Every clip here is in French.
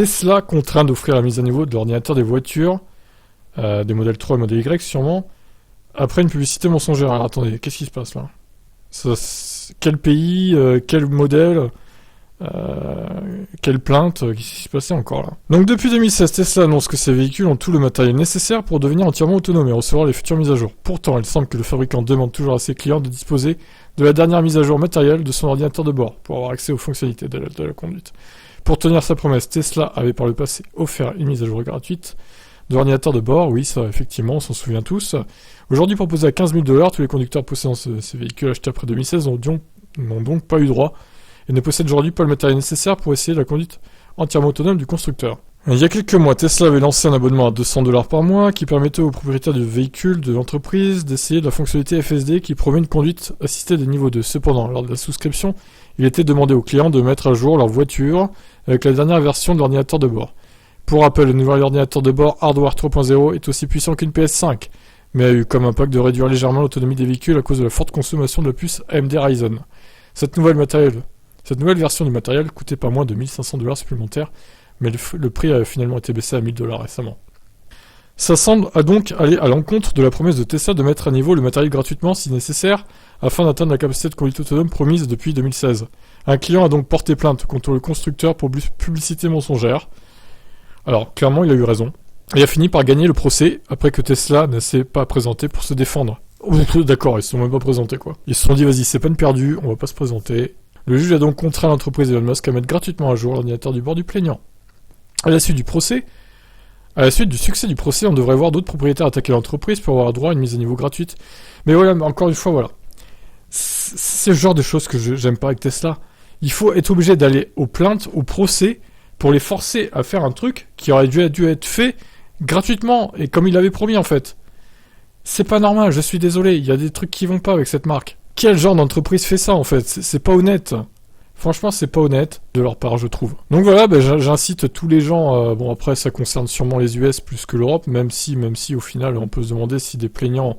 Tesla contraint d'offrir la mise à niveau de l'ordinateur des voitures, des modèles 3 et modèle Y sûrement, après une publicité mensongère. Alors attendez, qu'est-ce qui se passe là? Quel pays, quel modèle, quelle plainte, qu'est-ce qui s'est passé encore là? Donc depuis 2016, Tesla annonce que ces véhicules ont tout le matériel nécessaire pour devenir entièrement autonomes et recevoir les futures mises à jour. Pourtant, il semble que le fabricant demande toujours à ses clients de disposer de la dernière mise à jour matérielle de son ordinateur de bord pour avoir accès aux fonctionnalités de la conduite. Pour tenir sa promesse, Tesla avait par le passé offert une mise à jour gratuite de l'ordinateur de bord. Oui, ça effectivement, on s'en souvient tous. Aujourd'hui proposé à 15 000 $, tous les conducteurs possédant ces véhicules achetés après 2016 n'ont donc pas eu droit et ne possèdent aujourd'hui pas le matériel nécessaire pour essayer la conduite entièrement autonome du constructeur. Il y a quelques mois, Tesla avait lancé un abonnement à 200 $ par mois qui permettait aux propriétaires du véhicule de l'entreprise d'essayer la fonctionnalité FSD qui promet une conduite assistée des niveaux 2. Cependant, lors de la souscription, il était demandé aux clients de mettre à jour leur voiture avec la dernière version de l'ordinateur de bord. Pour rappel, le nouvel ordinateur de bord Hardware 3.0 est aussi puissant qu'une PS5, mais a eu comme impact de réduire légèrement l'autonomie des véhicules à cause de la forte consommation de la puce AMD Ryzen. Cette nouvelle version du matériel coûtait pas moins de 1 500 $ supplémentaires, mais le prix a finalement été baissé à 1 000 $ récemment. Ça semble donc aller à l'encontre de la promesse de Tesla de mettre à niveau le matériel gratuitement si nécessaire, afin d'atteindre la capacité de conduite autonome promise depuis 2016. Un client a donc porté plainte contre le constructeur pour publicité mensongère. Alors, clairement, il a eu raison. Et a fini par gagner le procès, après que Tesla ne s'est pas présenté pour se défendre. D'accord, ils se sont même pas présentés, quoi. Ils se sont dit, vas-y, c'est peine perdue, on va pas se présenter. Le juge a donc contraint l'entreprise Elon Musk à mettre gratuitement à jour l'ordinateur du bord du plaignant. À la suite du succès du procès, on devrait voir d'autres propriétaires attaquer l'entreprise pour avoir droit à une mise à niveau gratuite. Mais voilà, encore une fois, voilà. C'est le genre de choses que j'aime pas avec Tesla. Il faut être obligé d'aller aux plaintes, au procès, pour les forcer à faire un truc qui aurait dû être fait gratuitement, et comme il l'avait promis en fait. C'est pas normal, je suis désolé, il y a des trucs qui vont pas avec cette marque. Quel genre d'entreprise fait ça en fait? C'est pas honnête. Franchement, c'est pas honnête de leur part, je trouve. Donc voilà, j'incite tous les gens, bon après ça concerne sûrement les US plus que l'Europe, même si au final on peut se demander si des plaignants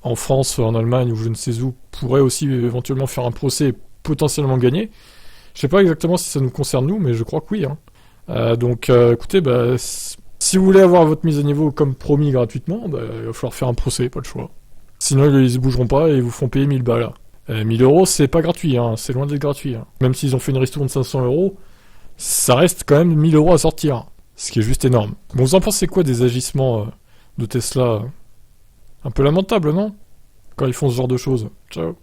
en France, en Allemagne ou je ne sais où pourraient aussi éventuellement faire un procès et potentiellement gagner. Je sais pas exactement si ça nous concerne nous, mais je crois que oui. Donc écoutez, si vous voulez avoir votre mise à niveau comme promis gratuitement, il va falloir faire un procès, pas le choix. Sinon ils se bougeront pas et ils vous feront payer 1000 balles. 1000 €, c'est pas gratuit, c'est loin d'être gratuit. Même s'ils ont fait une ristourne de 500 €, ça reste quand même 1000 € à sortir. Ce qui est juste énorme. Bon, vous en pensez quoi des agissements de Tesla? Un peu lamentable, non? Quand ils font ce genre de choses. Ciao.